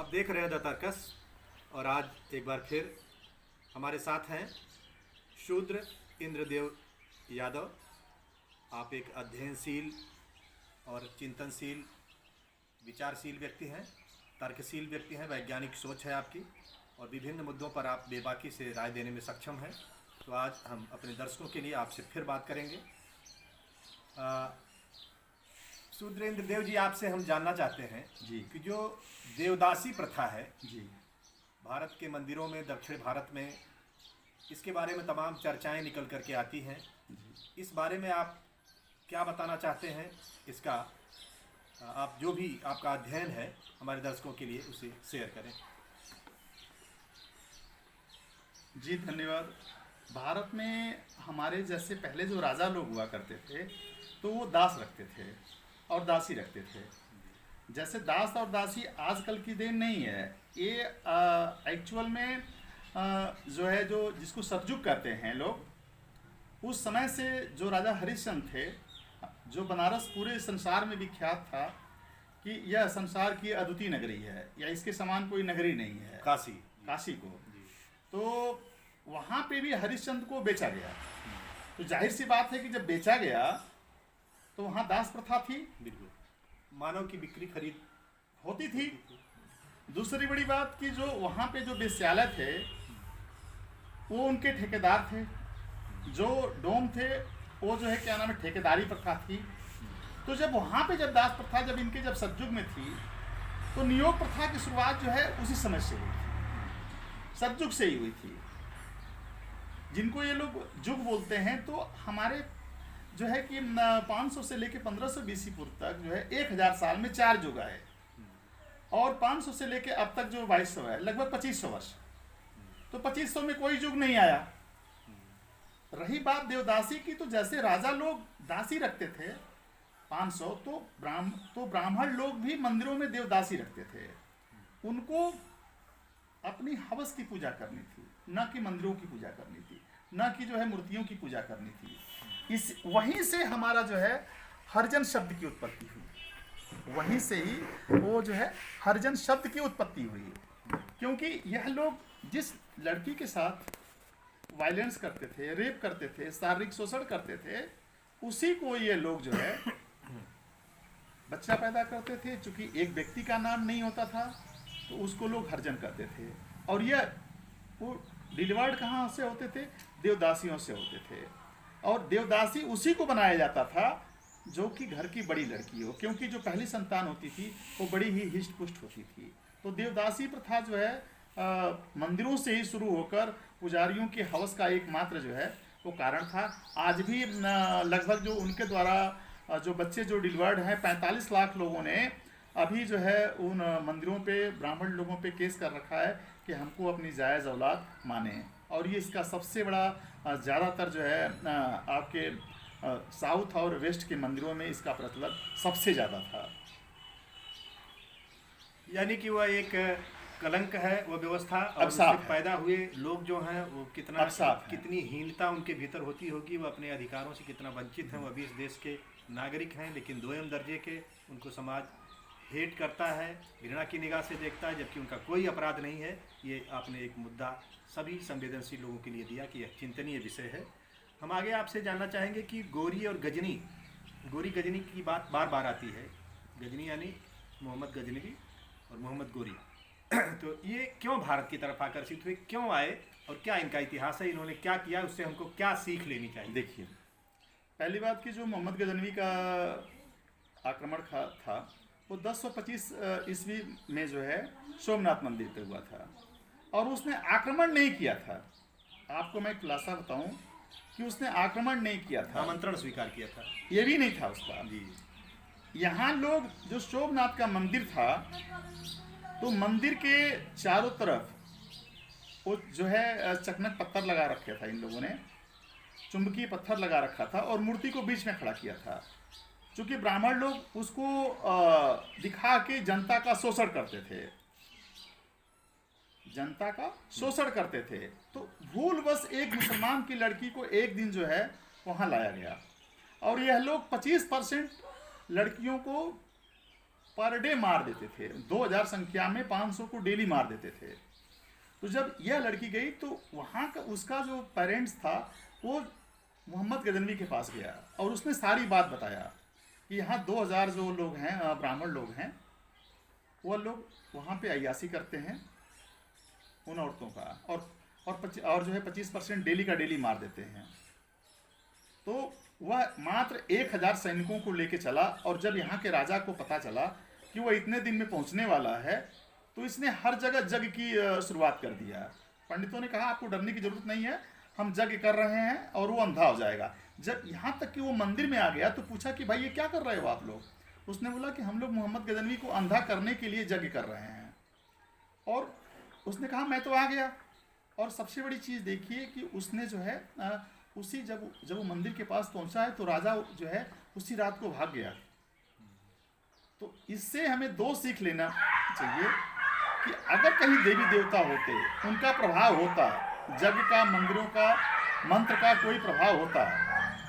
आप देख रहे हैं द तर्कस और आज एक बार फिर हमारे साथ हैं शूद्र इंद्रदेव यादव। आप एक अध्ययनशील और चिंतनशील विचारशील व्यक्ति हैं, तर्कशील व्यक्ति हैं, वैज्ञानिक सोच है आपकी और विभिन्न मुद्दों पर आप बेबाकी से राय देने में सक्षम हैं। तो आज हम अपने दर्शकों के लिए आपसे फिर बात करेंगे। शूद्र इंद्रदेव जी, आपसे हम जानना चाहते हैं जी कि जो देवदासी प्रथा है जी भारत के मंदिरों में, दक्षिण भारत में, इसके बारे में तमाम चर्चाएं निकल करके आती हैं। इस बारे में आप क्या बताना चाहते हैं? इसका आप जो भी आपका अध्ययन है हमारे दर्शकों के लिए उसे शेयर करें। जी धन्यवाद। भारत में हमारे जैसे पहले जो राजा लोग हुआ करते थे तो वो दास रखते थे और दासी रखते थे। जैसे दास और दासी आजकल की देन नहीं है, ये एक्चुअल में जो है, जो जिसको सतयुग कहते हैं लोग, उस समय से जो राजा हरिश्चंद्र थे, जो बनारस पूरे संसार में विख्यात था कि यह संसार की अद्वितीय नगरी है या इसके समान कोई नगरी नहीं है, काशी को। तो वहाँ पे भी हरिश्चंद्र को बेचा गया। तो जाहिर सी बात है कि जब बेचा गया तो वहाँ दास प्रथा थी, बिल्कुल मानव की बिक्री खरीद होती थी। दूसरी बड़ी बात कि जो वहाँ पे जो वेश्यालय थे वो उनके ठेकेदार थे, जो डोम थे वो जो है क्या नाम है, ठेकेदारी प्रथा थी। तो जब वहाँ पे जब दास प्रथा जब सतयुग में थी तो नियोग प्रथा की शुरुआत जो है उसी समय से हुई थी, सतयुग से ही हुई थी, जिनको ये लोग युग बोलते हैं। तो हमारे जो है कि 500 से लेके 1500 बीसी पूर्व तक जो है 1000 साल में 4 युग आए और 500 से लेके अब तक जो 2200 है, लगभग 2500 वर्ष। तो 2500 में कोई युग नहीं आया। रही बात देवदासी की, तो जैसे राजा लोग दासी रखते थे 500, तो ब्राह्मण लोग भी मंदिरों में देवदासी रखते थे। उनको अपनी हवस की पूजा करनी थी, न कि मंदिरों की पूजा करनी थी, न कि जो है मूर्तियों की पूजा करनी थी। इस वहीं से हमारा जो है हरिजन शब्द की उत्पत्ति हुई, वहीं से ही वो जो है हरिजन शब्द की उत्पत्ति हुई। क्योंकि यह लोग जिस लड़की के साथ वायलेंस करते थे, रेप करते थे, शारीरिक शोषण करते थे, उसी को ये लोग जो है बच्चा पैदा करते थे। चूंकि एक व्यक्ति का नाम नहीं होता था तो उसको लोग हरिजन करते थे। और यह वो डिलीवर्ड कहाँ से होते थे? देवदासियों से होते थे। और देवदासी उसी को बनाया जाता था जो कि घर की बड़ी लड़की हो, क्योंकि जो पहली संतान होती थी वो बड़ी ही हिष्ट पुष्ट होती थी। तो देवदासी प्रथा जो है मंदिरों से ही शुरू होकर पुजारियों के हवस का एकमात्र जो है वो कारण था। आज भी लगभग जो उनके द्वारा जो बच्चे जो डिलीवर्ड हैं, 45 लाख लोगों ने अभी जो है उन मंदिरों पे, ब्राह्मण लोगों पे केस कर रखा है कि हमको अपनी जायज़ औलाद माने। और ये इसका सबसे बड़ा ज़्यादातर जो है आपके साउथ और वेस्ट के मंदिरों में इसका प्रचलन सबसे ज़्यादा था। यानी कि वह एक कलंक है, वह व्यवस्था और उससे पैदा हुए लोग जो हैं वो कितनी हीनता उनके भीतर होती होगी। वह अपने अधिकारों से कितना वंचित हैं। वह भी इस देश के नागरिक हैं लेकिन दोयम दर्जे के, उनको समाज हेट करता है, घृणा की निगाह से देखता है, जबकि उनका कोई अपराध नहीं है। ये आपने एक मुद्दा सभी संवेदनशील लोगों के लिए दिया कि यह चिंतनीय विषय है। हम आगे आपसे जानना चाहेंगे कि गोरी और गजनी, गोरी गजनी की बात बार बार आती है। गजनी यानी मोहम्मद गजनवी और मोहम्मद गोरी तो ये क्यों भारत की तरफ आकर्षित हुए, क्यों आए और क्या इनका इतिहास है, इन्होंने क्या किया, उससे हमको क्या सीख लेनी चाहिए? देखिए, पहली बात कि जो मोहम्मद गजनवी का आक्रमण था वो 1025 ईस्वी में जो है सोमनाथ मंदिर पे हुआ था और उसने आक्रमण नहीं किया था। आपको मैं खुलासा बताऊं कि उसने आक्रमण नहीं किया था, आमंत्रण स्वीकार किया था, ये भी नहीं था उसका। यहाँ लोग जो सोमनाथ का मंदिर था तो मंदिर के चारों तरफ वो जो है चकनक पत्थर लगा रखे था, इन लोगों ने चुंबकीय पत्थर लगा रखा था और मूर्ति को बीच में खड़ा किया था। चूंकि ब्राह्मण लोग उसको दिखा के जनता का शोषण करते थे, जनता का शोषण करते थे। तो भूलवश एक मुसलमान की लड़की को एक दिन जो है वहां लाया गया और यह लोग 25% लड़कियों को पर डे मार देते थे, 2000 संख्या में 500 को डेली मार देते थे। तो जब यह लड़की गई तो वहाँ का उसका जो पेरेंट्स था वो मोहम्मद गजनवी के पास गया और उसने सारी बात बताया कि यहाँ 2000 जो लोग हैं ब्राह्मण लोग हैं, वह लोग वहाँ पे अय्यासी करते हैं उन औरतों का, और जो है 25% डेली का डेली मार देते हैं। तो वह मात्र 1000 सैनिकों को लेके चला, और जब यहाँ के राजा को पता चला कि वह इतने दिन में पहुँचने वाला है तो इसने हर जगह यज्ञ की शुरुआत कर दिया। पंडितों ने कहा आपको डरने की जरूरत नहीं है, हम यज्ञ कर रहे हैं और वो अंधा हो जाएगा। जब यहाँ तक कि वो मंदिर में आ गया तो पूछा कि भाई ये क्या कर रहे हो आप लोग? उसने बोला कि हम लोग मोहम्मद गजनवी को अंधा करने के लिए यज्ञ कर रहे हैं। और उसने कहा मैं तो आ गया। और सबसे बड़ी चीज़ देखिए कि उसने जो है उसी जब वो मंदिर के पास पहुंचा है तो राजा जो है उसी रात को भाग गया। तो इससे हमें 2 सीख लेना चाहिए कि अगर कहीं देवी देवता होते, उनका प्रभाव होता, यज्ञ का, मंदिरों का, मंत्र का कोई प्रभाव होता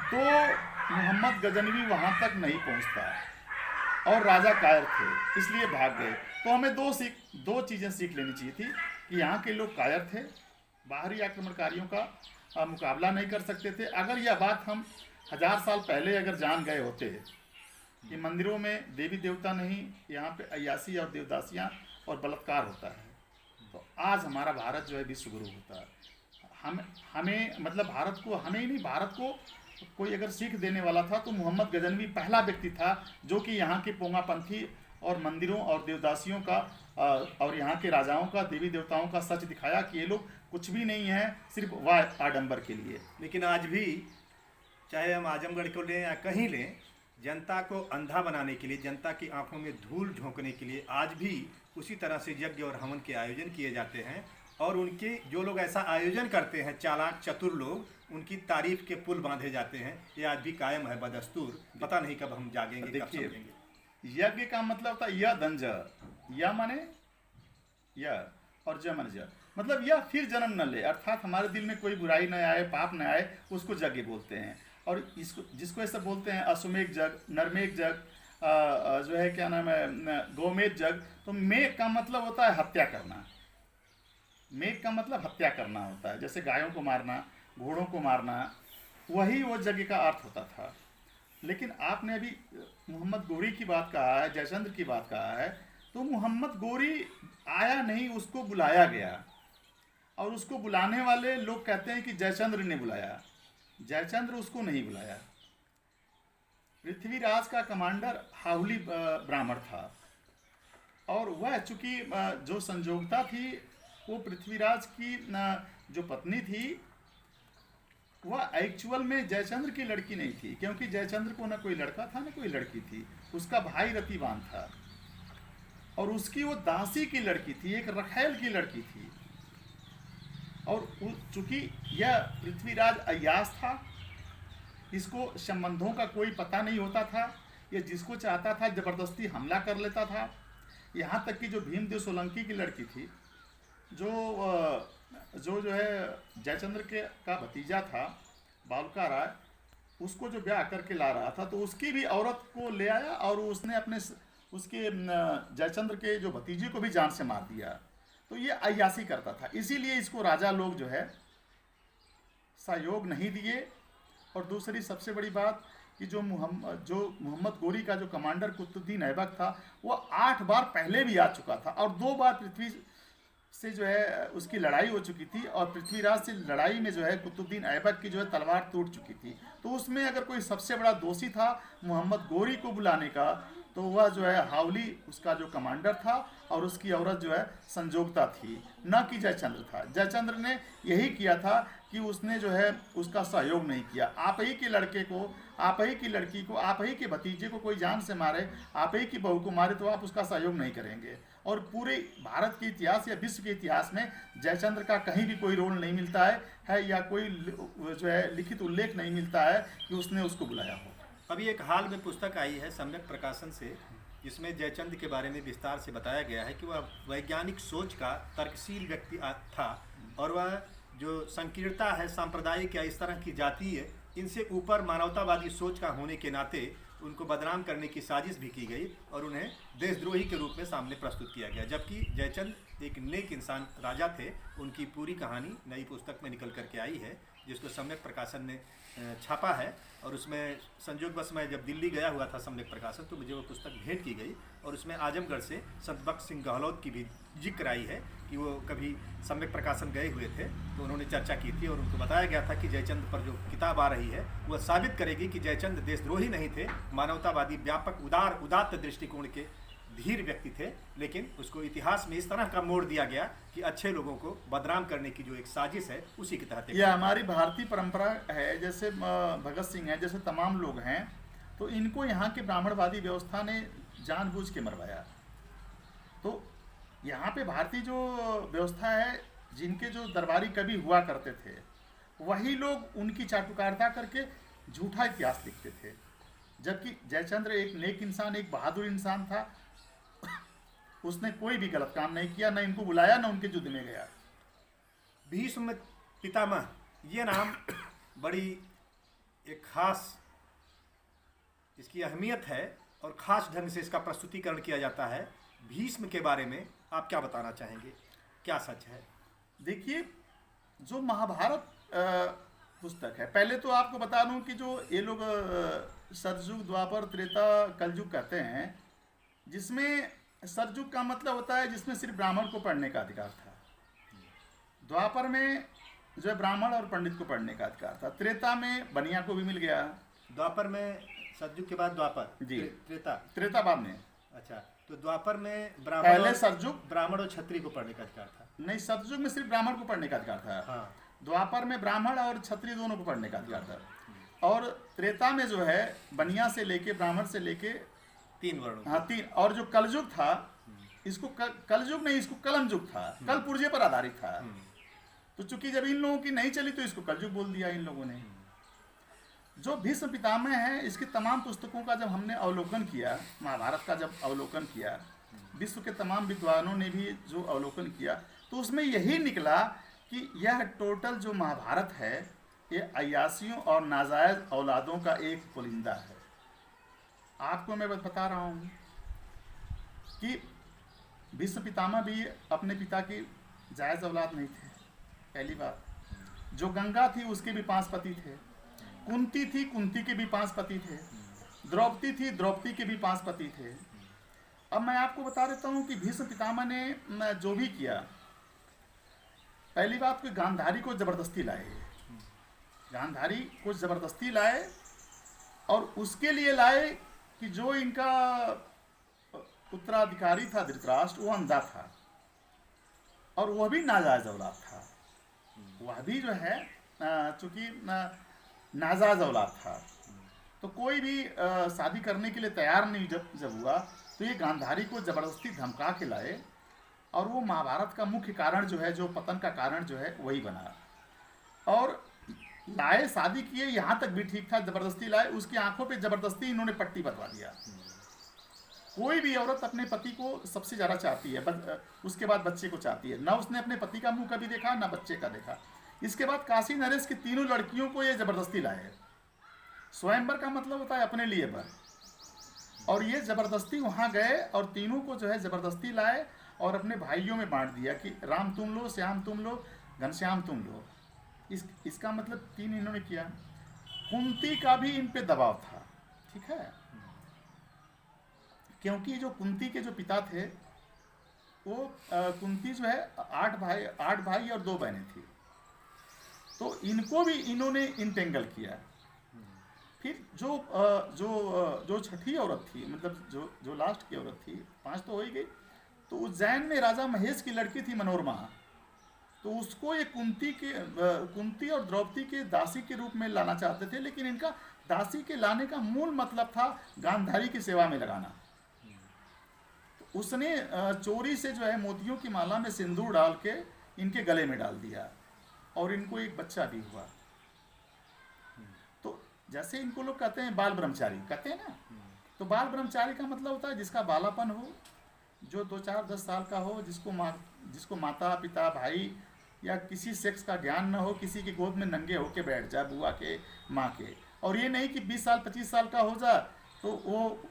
तो मोहम्मद गजनवी वहाँ तक नहीं पहुँचता। और राजा कायर थे इसलिए भाग गए। तो हमें 2 चीज़ें सीख लेनी चाहिए थी कि यहाँ के लोग कायर थे, बाहरी आक्रमणकारियों का मुकाबला नहीं कर सकते थे। अगर यह बात हम 1000 साल पहले अगर जान गए होते कि मंदिरों में देवी देवता नहीं, यहाँ पे अय्यासी और देवदासियाँ और बलात्कार होता है, तो आज हमारा भारत जो है विश्व गुरु होता है। हमें मतलब भारत को, हमें ही नहीं भारत को कोई अगर सीख देने वाला था तो मोहम्मद गजनवी पहला व्यक्ति था जो कि यहाँ के पोंगापंथी और मंदिरों और देवदासियों का और यहाँ के राजाओं का, देवी देवताओं का सच दिखाया कि ये लोग कुछ भी नहीं है, सिर्फ वाह आडंबर के लिए। लेकिन आज भी चाहे हम आजमगढ़ को लें या कहीं लें, जनता को अंधा बनाने के लिए, जनता की आंखों में धूल झोंकने के लिए आज भी उसी तरह से यज्ञ और हवन के आयोजन किए जाते हैं। और उनके जो लोग ऐसा आयोजन करते हैं, चालाक चतुर लोग, उनकी तारीफ के पुल बांधे जाते हैं। ये आज भी कायम है बदस्तूर। पता नहीं कब हम जागेंगे, कब समझेंगे। यज्ञ का मतलब था यह दंज, या माने यह और ज माने ज, मतलब यह फिर जन्म न ले, अर्थात हमारे दिल में कोई बुराई न आए, पाप न आए, उसको यज्ञ बोलते हैं। और इसको जिसको ऐसा बोलते हैं अश्वमेघ जग, नरमेघ जग, जो है क्या नाम है गोमेध जग। तो मेघ का मतलब होता है हत्या करना, मेघ का मतलब हत्या करना होता है, जैसे गायों को मारना, घोड़ों को मारना, वही वो यज्ञ का अर्थ होता था। लेकिन आपने अभी मोहम्मद गोरी की बात कहा है, जयचंद्र की बात कहा है, तो मोहम्मद गोरी आया नहीं, उसको बुलाया गया। और उसको बुलाने वाले लोग कहते हैं कि जयचंद्र ने बुलाया, जयचंद्र उसको नहीं बुलाया। पृथ्वीराज का कमांडर हाहुली ब्राह्मण था, और वह चूंकि जो संजोगता थी वो पृथ्वीराज की जो पत्नी थी वह एक्चुअल में जयचंद्र की लड़की नहीं थी, क्योंकि जयचंद्र को ना कोई लड़का था ना कोई लड़की थी, उसका भाई रतिवान था। और उसकी वो दासी की लड़की थी, एक रखेल की लड़की थी। और चूंकि यह पृथ्वीराज अय्यास था, इसको संबंधों का कोई पता नहीं होता था, ये जिसको चाहता था जबरदस्ती हमला कर लेता था। यहाँ तक कि जो भीमदेव सोलंकी की लड़की थी, जो है जयचंद्र के का भतीजा था बालका राय, उसको जो ब्याह करके ला रहा था, तो उसकी भी औरत को ले आया और उसने अपने उसके जयचंद्र के जो भतीजे को भी जान से मार दिया। तो ये अय्यासी करता था, इसीलिए इसको राजा लोग जो है सहयोग नहीं दिए। और दूसरी सबसे बड़ी बात कि जो मोहम्मद गोरी का जो कमांडर कुतुबुद्दीन ऐबक था, वो 8 बार पहले भी आ चुका था, और 2 बार पृथ्वी से जो है उसकी लड़ाई हो चुकी थी, और पृथ्वीराज से लड़ाई में जो है कुतुबुद्दीन ऐबक की जो है तलवार टूट चुकी थी। तो उसमें अगर कोई सबसे बड़ा दोषी था मोहम्मद गोरी को बुलाने का, तो वह जो है हावली उसका जो कमांडर था, और उसकी औरत जो है संजोगता थी, न कि जयचंद्र था। जयचंद्र ने यही किया था कि उसने जो है उसका सहयोग नहीं किया। आप ही के लड़के को, आप ही की लड़की को, आप ही के भतीजे को कोई जान से मारे, आप ही की बहू को मारे, तो आप उसका सहयोग नहीं करेंगे। और पूरे भारत के इतिहास या विश्व के इतिहास में जयचंद्र का कहीं भी कोई रोल नहीं मिलता है या कोई जो है लिखित उल्लेख नहीं मिलता है कि उसने उसको बुलाया हो। अभी एक हाल में पुस्तक आई है सम्यक प्रकाशन से, जिसमें जयचंद्र के बारे में विस्तार से बताया गया है कि वह वैज्ञानिक सोच का तर्कशील व्यक्ति था, और वह जो संकीर्णता है, सांप्रदायिक या इस तरह की जातीय, इनसे ऊपर मानवतावादी सोच का होने के नाते उनको बदनाम करने की साजिश भी की गई और उन्हें देशद्रोही के रूप में सामने प्रस्तुत किया गया। जबकि जयचंद एक नेक इंसान राजा थे। उनकी पूरी कहानी नई पुस्तक में निकल करके आई है, जिसको सम्यक प्रकाशन ने छापा है। और उसमें संयोगवश मैं जब दिल्ली गया हुआ था सम्यक प्रकाशन, तो मुझे वो पुस्तक भेंट की गई और उसमें आजमगढ़ से संत बख्श सिंह गहलोत की भी जिक्र आई है कि वो कभी सम्यक प्रकाशन गए हुए थे, तो उन्होंने चर्चा की थी और उनको बताया गया था कि जयचंद पर जो किताब आ रही है वह साबित करेगी कि जयचंद देशद्रोही नहीं थे, मानवतावादी, व्यापक, उदात्त दृष्टिकोण के धीर व्यक्ति थे। लेकिन उसको इतिहास में इस तरह का मोड़ दिया गया कि अच्छे लोगों को बदनाम करने की जो एक साजिश है उसी के तहत यह हमारी भारतीय परंपरा है। जैसे भगत सिंह है, जैसे तमाम लोग हैं, तो इनको यहाँ की ब्राह्मणवादी व्यवस्था ने जानबूझ के मरवाया। तो यहाँ पे भारतीय जो व्यवस्था है, जिनके जो दरबारी कवि हुआ करते थे, वही लोग उनकी चाटुकारिता करके झूठा इतिहास लिखते थे। जबकि जयचंद्र एक नेक इंसान, एक बहादुर इंसान था। उसने कोई भी गलत काम नहीं किया, न इनको बुलाया, न उनके युद्ध में गया। भीष्म पितामह, ये नाम बड़ी एक खास इसकी अहमियत है और ख़ास ढंग से इसका प्रस्तुतिकरण किया जाता है। भीष्म के बारे में आप क्या बताना चाहेंगे, क्या सच है? देखिए, जो महाभारत पुस्तक है, पहले तो आपको बता दूं कि जो ये लोग सतयुग, द्वापर, त्रेता, कलयुग कहते हैं, जिसमें सतयुग का मतलब होता है जिसमें सिर्फ ब्राह्मण को पढ़ने का अधिकार था। द्वापर में जो है ब्राह्मण और पंडित को पढ़ने का अधिकार था। त्रेता में बनिया को भी मिल गया। द्वापर में, सतयुग के बाद द्वापर, जी, त्रेता बाद में। अच्छा, तो द्वापर में पहले सतयुग ब्राह्मण और क्षत्रिय को पढ़ने का अधिकार था। नहीं, सतयुग में सिर्फ ब्राह्मण को पढ़ने का अधिकार था। हाँ। द्वापर में ब्राह्मण और क्षत्रिय दोनों को पढ़ने का अधिकार था। और त्रेता में जो है बनिया से लेके, ब्राह्मण से लेके 3 वर्ण। हाँ, 3। और जो कलयुग था, इसको कलयुग नहीं, इसको कलम युग था, कल पुर्जे पर आधारित था। तो चूंकि जब इन लोगों की नहीं चली तो इसको कलयुग बोल दिया इन लोगों ने। जो भीष्म पितामह है, इसकी तमाम पुस्तकों का जब हमने अवलोकन किया, महाभारत का जब अवलोकन किया, विश्व के तमाम विद्वानों ने भी जो अवलोकन किया, तो उसमें यही निकला कि यह टोटल जो महाभारत है, ये अय्यासियों और नाजायज औलादों का एक पुलिंदा है। आपको मैं बता रहा हूँ कि भीष्म पितामह भी अपने पिता की जायज़ औलाद नहीं थे। पहली बात, जो गंगा थी उसके भी 5 पति थे। कुंती थी, कुंती के भी 5 पति थे। द्रौपदी थी, द्रौपदी के भी 5 पति थे। अब मैं आपको बता देता हूँ कि भीष्म पितामह ने जो भी किया, पहली बात, कोई गांधारी को जबरदस्ती लाए। गांधारी को जबरदस्ती लाए और उसके लिए लाए कि जो इनका उत्तराधिकारी था धृतराष्ट्र, वो अंधा था और वह भी नाजायज औलाद था। वह भी जो है चूंकि नाजायज औलाद था, तो कोई भी शादी करने के लिए तैयार नहीं जब हुआ, तो ये गांधारी को जबरदस्ती धमका के लाए और वो महाभारत का मुख्य कारण जो है, जो पतन का कारण जो है, वही बना। और लाए, शादी किए, यहाँ तक भी ठीक था, जबरदस्ती लाए, उसकी आंखों पे जबरदस्ती इन्होंने पट्टी बंधवा दिया। कोई भी औरत अपने पति को सबसे ज़्यादा चाहती है, उसके बाद बच्चे को चाहती है। ना उसने अपने पति का मुंह कभी देखा, ना बच्चे का देखा। इसके बाद काशी नरेश की 3 लड़कियों को ये जबरदस्ती लाए। स्वयंवर का मतलब होता है अपने लिए वर, और ये जबरदस्ती वहाँ गए और तीनों को जो है जबरदस्ती लाए और अपने भाइयों में बांट दिया कि राम तुम लो, श्याम तुम लो, घनश्याम तुम लो। इसका मतलब 3 इन्होंने किया। कुंती का भी इन पे दबाव था, ठीक है, क्योंकि जो कुंती के जो पिता थे, वो कुंती जो है 8 भाई और 2 बहनें थी, तो इनको भी इन्होंने इंटेंगल किया। फिर जो छठी औरत थी, मतलब जो लास्ट की औरत थी, 5 तो हो ही गई, तो उज्जैन में राजा महेश की लड़की थी मनोरमा, तो उसको ये कुंती और द्रौपदी के दासी के रूप में लाना चाहते थे। लेकिन इनका दासी के लाने का मूल मतलब था गांधारी की सेवा में लगाना। तो उसने चोरी से जो है मोतियों की माला में सिंदूर डाल के इनके गले में डाल दिया और इनको एक बच्चा भी हुआ। तो जैसे इनको लोग कहते हैं बाल ब्रह्मचारी, कहते हैं ना, तो बाल ब्रह्मचारी का मतलब होता है जिसका बालापन हो, जो 2, 4, 10 साल का हो, जिसको माता पिता भाई या किसी सेक्स का ज्ञान न हो, किसी की गोद में नंगे होके बैठ जाए, बुआ के, माँ के। और ये नहीं कि 20 साल 25 साल का हो जा तो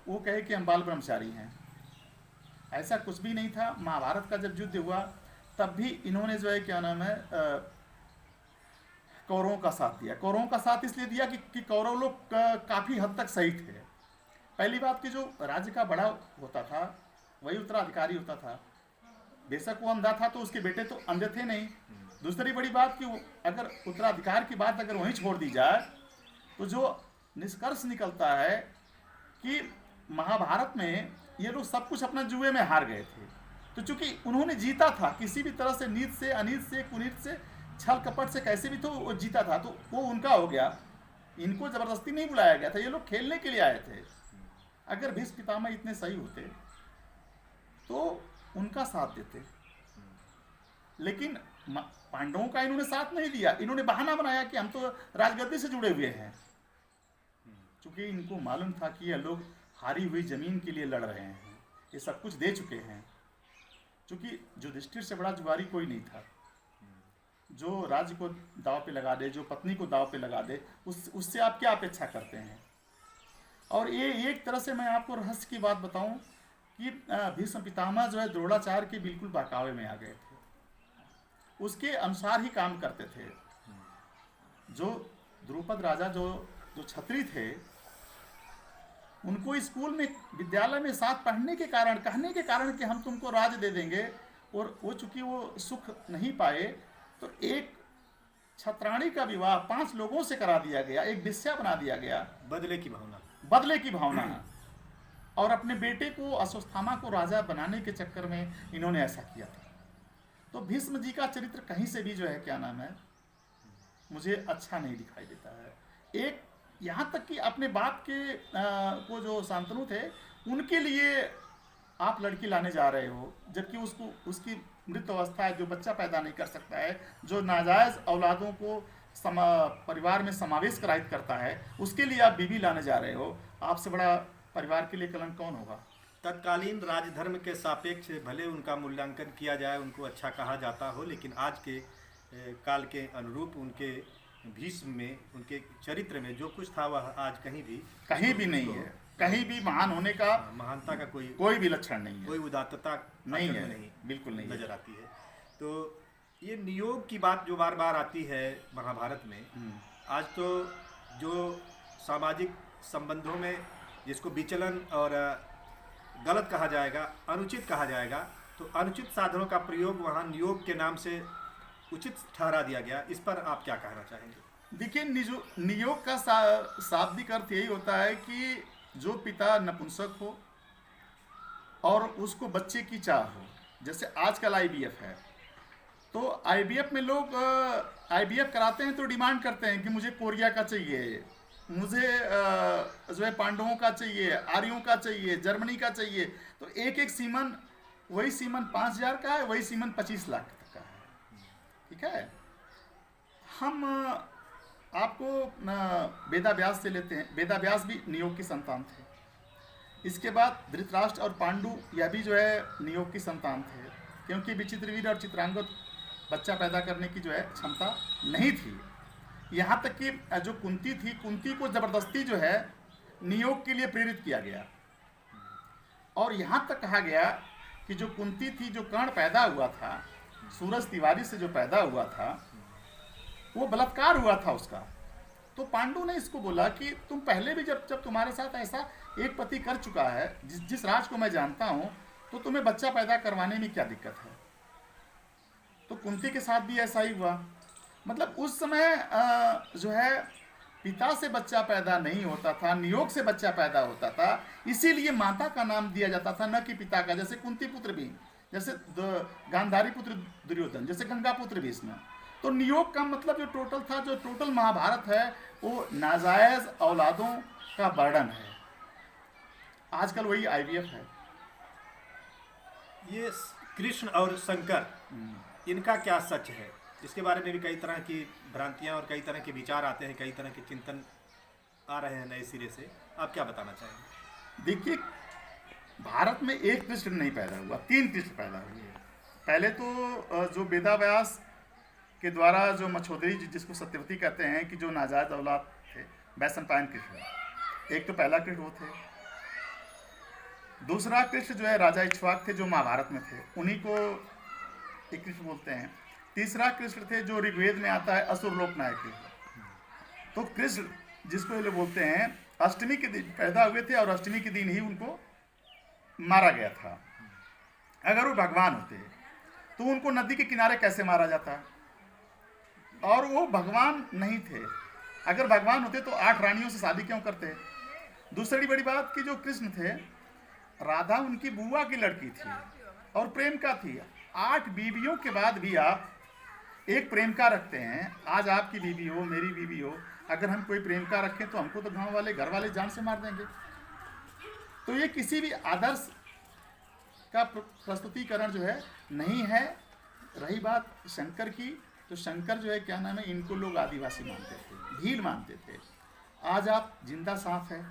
वो कहे कि हम बाल ब्रह्मचारी हैं। ऐसा कुछ भी नहीं था। महाभारत का जब युद्ध हुआ तब भी इन्होंने जो है क्या नाम है कौरवों का साथ दिया। कौरवों का साथ इसलिए दिया कि कौरव लोग काफ़ी हद तक सही थे। पहली बात कि जो राज्य का बड़ा होता था वही उत्तराधिकारी होता था। बेशक वो अंधा था तो उसके बेटे तो अंधे थे नहीं। दूसरी बड़ी बात कि अगर उत्तराधिकार की बात अगर वहीं छोड़ दी जाए तो जो निष्कर्ष निकलता है कि महाभारत में ये लोग सब कुछ अपना जुए में हार गए थे। तो चूंकि उन्होंने जीता था किसी भी तरह से, नीत से, अनीत से, कुनीत से, छल कपट से, कैसे भी तो वो जीता था, तो वो उनका हो गया। इनको जबरदस्ती नहीं बुलाया गया था, ये लोग खेलने के लिए आए थे। अगर भीष्म पितामह इतने सही होते तो उनका साथ देते, लेकिन पांडवों का इन्होंने साथ नहीं दिया। इन्होंने बहाना बनाया कि हम तो राजगद्दी से जुड़े हुए हैं। चूंकि इनको मालूम था कि ये लोग हारी हुई जमीन के लिए लड़ रहे हैं, ये सब कुछ दे चुके हैं। चूंकि युधिष्ठिर से बड़ा जुआरी कोई नहीं था। जो राज्य को दाव पे लगा दे, जो पत्नी को दाव पे लगा दे, उससे आप क्या अपेक्षा करते हैं। और ये एक तरह से मैं आपको रहस्य की बात बताऊं कि भीष्म पितामह जो है द्रोणाचार्य के बिल्कुल बहकावे में आ गए थे, उसके अनुसार ही काम करते थे। जो द्रुपद राजा जो छत्री थे, उनको स्कूल में, विद्यालय में साथ पढ़ने के कारण, कहने के कारण कि हम तुमको राज दे देंगे, और वो चूंकि वो सुख नहीं पाए तो एक छत्राणी का विवाह 5 लोगों से करा दिया गया, एक वेश्या बना दिया गया। बदले की भावना, बदले की भावना। और अपने बेटे को अश्वत्थामा को राजा बनाने के चक्कर में इन्होंने ऐसा किया था। तो भीष्म जी का चरित्र कहीं से भी जो है क्या नाम है मुझे अच्छा नहीं दिखाई देता है। एक यहाँ तक कि अपने बाप के को जो शांतनु थे, उनके लिए आप लड़की लाने जा रहे हो, जबकि उसकी मृत अवस्था है, जो बच्चा पैदा नहीं कर सकता है, जो नाजायज औलादों को परिवार में समावेश कराहित करता है, उसके लिए आप बीवी लाने जा रहे हो। आपसे बड़ा परिवार के लिए कलंक कौन होगा। तत्कालीन राजधर्म के सापेक्ष भले उनका मूल्यांकन किया जाए, उनको अच्छा कहा जाता हो, लेकिन आज के काल के अनुरूप उनके भीष्म में, उनके चरित्र में जो कुछ था वह आज कहीं भी नहीं है। कहीं भी महान होने का, महानता का कोई भी लक्षण नहीं है, कोई उदात्तता नहीं है, बिल्कुल नहीं नजर आती है। तो ये नियोग की बात जो बार बार आती है महाभारत में, आज तो जो सामाजिक संबंधों में जिसको विचलन और गलत कहा जाएगा, अनुचित कहा जाएगा, तो अनुचित साधनों का प्रयोग वहाँ नियोग के नाम से उचित ठहरा दिया गया। इस पर आप क्या कहना चाहेंगे। देखिए, नियोग का शाब्दिक अर्थ यही होता है कि जो पिता नपुंसक हो और उसको बच्चे की चाह हो। जैसे आजकल IVF है, तो IVF में लोग IVF कराते हैं तो डिमांड करते हैं कि मुझे कोरिया का चाहिए, मुझे जो है पांडवों का चाहिए, आर्यों का चाहिए, जर्मनी का चाहिए। तो एक सीमन, वही सीमन 5000 का है, वही सीमन 25 लाख तक का है। ठीक है। हम आपको वेदा व्यास से लेते हैं। वेदा व्यास भी नियोग की संतान थे। इसके बाद धृतराष्ट्र और पांडु, यह भी जो है नियोग की संतान थे, क्योंकि विचित्रवीर और चित्रांगद बच्चा पैदा करने की जो है क्षमता नहीं थी। यहाँ तक कि जो कुंती थी, कुंती को जबरदस्ती जो है नियोग के लिए प्रेरित किया गया। और यहाँ तक कहा गया कि जो कुंती थी, जो कर्ण पैदा हुआ था, सूरज तिवारी से जो पैदा हुआ था, वो बलात्कार हुआ था उसका। तो पांडु ने इसको बोला कि तुम पहले भी जब तुम्हारे साथ ऐसा एक पति कर चुका है, जिस राज को मैं जानता हूँ, तो तुम्हें बच्चा पैदा करवाने में क्या दिक्कत है। तो कुंती के साथ भी ऐसा ही हुआ। मतलब उस समय जो है पिता से बच्चा पैदा नहीं होता था, नियोग से बच्चा पैदा होता था। इसीलिए माता का नाम दिया जाता था, न कि पिता का। जैसे कुंती पुत्र भी, जैसे गांधारी पुत्र दुर्योधन, जैसे गंगा पुत्र भीष्म। तो नियोग का मतलब जो टोटल था, जो टोटल महाभारत है, वो नाजायज औलादों का वर्णन है। आजकल वही IVF है। ये कृष्ण और शंकर, इनका क्या सच है, इसके बारे में भी कई तरह की भ्रांतियां और कई तरह के विचार आते हैं, कई तरह के चिंतन आ रहे हैं नए सिरे से। आप क्या बताना चाहेंगे। देखिए, भारत में एक कृष्ण नहीं पैदा हुआ, 3 कृष्ण पैदा हुए। पहले तो जो वेदा व्यास के द्वारा जो मछोदरी जी, जिसको सत्यवती कहते हैं, कि जो नाजायज औलाद थे, वैशंपायन कृष्ण, एक तो पहला कृष्ण वो थे। दूसरा कृष्ण जो है राजा इक्ष्वाक थे, जो महाभारत में थे, उन्हीं को एक कृष्ण बोलते हैं। तीसरा कृष्ण थे जो ऋग्वेद में आता है असुर लोक नायक। तो कृष्ण जिसको ये लोग बोलते हैं अष्टमी के दिन पैदा हुए थे और अष्टमी के दिन ही उनको मारा गया था। अगर वो भगवान होते तो उनको नदी के किनारे कैसे मारा जाता? और वो भगवान नहीं थे। अगर भगवान होते तो 8 रानियों से शादी क्यों करते? दूसरी बड़ी बात कि जो कृष्ण थे, राधा उनकी बुआ की लड़की थी और प्रेम का थी। 8 बीवियों के बाद भी आप एक प्रेम का रखते हैं। आज आपकी बीवी हो, मेरी बीवी हो, अगर हम कोई प्रेम का रखें तो हमको तो गांव वाले, घर वाले जान से मार देंगे। तो ये किसी भी आदर्श का प्रस्तुतिकरण जो है नहीं है। रही बात शंकर की, तो शंकर जो है क्या नाम है, इनको लोग आदिवासी मानते थे, भील मानते थे। आज आप जिंदा सांप है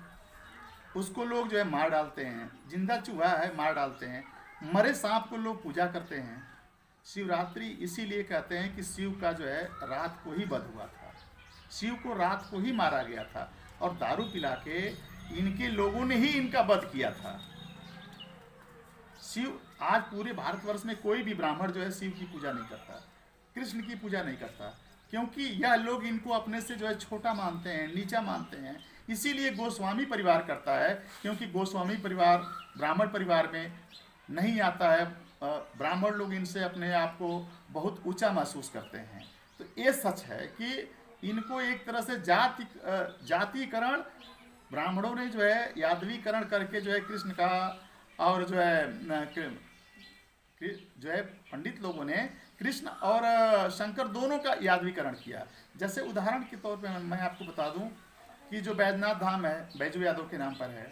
उसको लोग जो है मार डालते हैं, जिंदा चूहा है मार डालते हैं, मरे सांप को लोग पूजा करते हैं। शिवरात्रि इसीलिए कहते हैं कि शिव का जो है रात को ही वध हुआ था, शिव को रात को ही मारा गया था और दारू पिला के इनके लोगों ने ही इनका वध किया था। शिव आज पूरे भारतवर्ष में कोई भी ब्राह्मण जो है शिव की पूजा नहीं करता, कृष्ण की पूजा नहीं करता, क्योंकि यह लोग इनको अपने से जो है छोटा मानते हैं, नीचा मानते हैं। इसीलिए गोस्वामी परिवार करता है, क्योंकि गोस्वामी परिवार ब्राह्मण परिवार में नहीं आता है। ब्राह्मण लोग इनसे अपने आप को बहुत ऊंचा महसूस करते हैं। तो ये सच है कि इनको एक तरह से जातिकरण ब्राह्मणों ने जो है यादवीकरण करके जो है कृष्ण का, और जो है पंडित लोगों ने कृष्ण और शंकर दोनों का यादवीकरण किया। जैसे उदाहरण के तौर पे मैं आपको बता दूं कि जो बैजनाथ धाम है बैजू यादव के नाम पर है,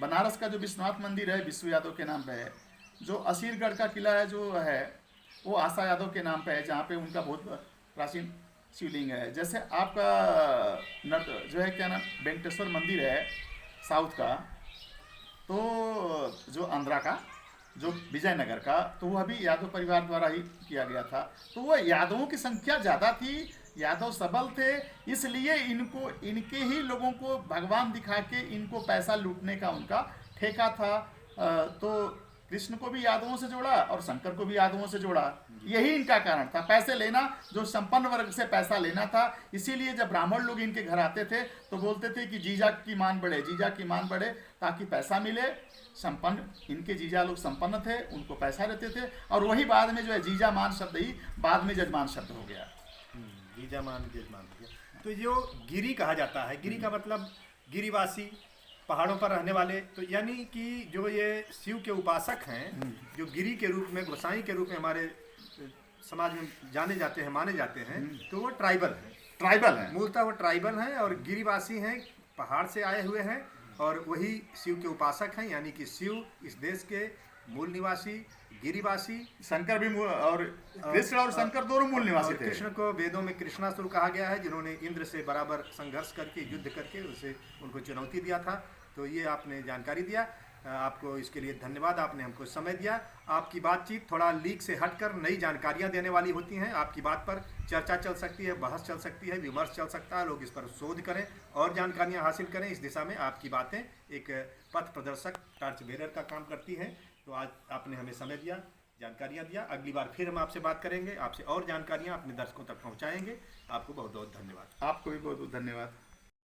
बनारस का जो विश्वनाथ मंदिर है विश्व यादव के नाम पे है, जो असीरगढ़ का किला है जो है वो आशा यादव के नाम पे है, जहाँ पे उनका बहुत प्राचीन शिवलिंग है। जैसे आपका जो है क्या नाम वेंकटेश्वर मंदिर है साउथ का, तो जो आंध्रा का, जो विजयनगर का, तो वह भी यादव परिवार द्वारा ही किया गया था। तो वह यादवों की संख्या ज़्यादा थी, यादव सबल थे, इसलिए इनको इनके ही लोगों को भगवान दिखा के इनको पैसा लूटने का उनका ठेका था। तो कृष्ण को भी यादवों से जोड़ा और शंकर को भी यादवों से जोड़ा, यही इनका कारण था, पैसे लेना, जो संपन्न वर्ग से पैसा लेना था। इसीलिए जब ब्राह्मण लोग इनके घर आते थे तो बोलते थे कि जीजा की मान बढ़े, जीजा की मान बढ़े, ताकि पैसा मिले। संपन्न इनके जीजा लोग संपन्न थे, उनको पैसा देते थे, और वही बाद में जो है जीजा मान शब्द ही बाद में जजमान शब्द हो गया। जीजा मान जजमान हो गया। तो जो गिरी कहा जाता है, गिरी का मतलब गिरिवासी, पहाड़ों पर रहने वाले, तो यानी कि जो ये शिव के उपासक हैं, जो गिरी के रूप में, गोसाई के रूप में हमारे समाज में जाने जाते हैं, माने जाते हैं, तो वो ट्राइबल हैं, मूलतः वो ट्राइबल हैं और गिरिवासी हैं, पहाड़ से आए हुए हैं और वही शिव के उपासक हैं। यानी कि शिव इस देश के मूल निवासी, गिरिवासी, शंकर भी और कृष्ण और शंकर दोनों मूल निवासी थे। कृष्ण को वेदों में कृष्णासुर कहा गया है, जिन्होंने इंद्र से बराबर संघर्ष करके, युद्ध करके उसे उनको चुनौती दिया था। तो ये आपने जानकारी दिया, आपको इसके लिए धन्यवाद, आपने हमको समय दिया। आपकी बातचीत थोड़ा लीक से हटकर नई जानकारियां देने वाली होती हैं। आपकी बात पर चर्चा चल सकती है, बहस चल सकती है, विमर्श चल सकता है, लोग इस पर शोध करें और जानकारियां हासिल करें। इस दिशा में आपकी बातें एक पथ प्रदर्शक, टॉर्च बेरर का काम करती हैं। तो आज आपने हमें समय दिया, जानकारियां दिया। अगली बार फिर हम आपसे बात करेंगे, आपसे और जानकारियां अपने दर्शकों तक पहुंचाएंगे। आपको बहुत बहुत धन्यवाद। आपको भी बहुत बहुत धन्यवाद।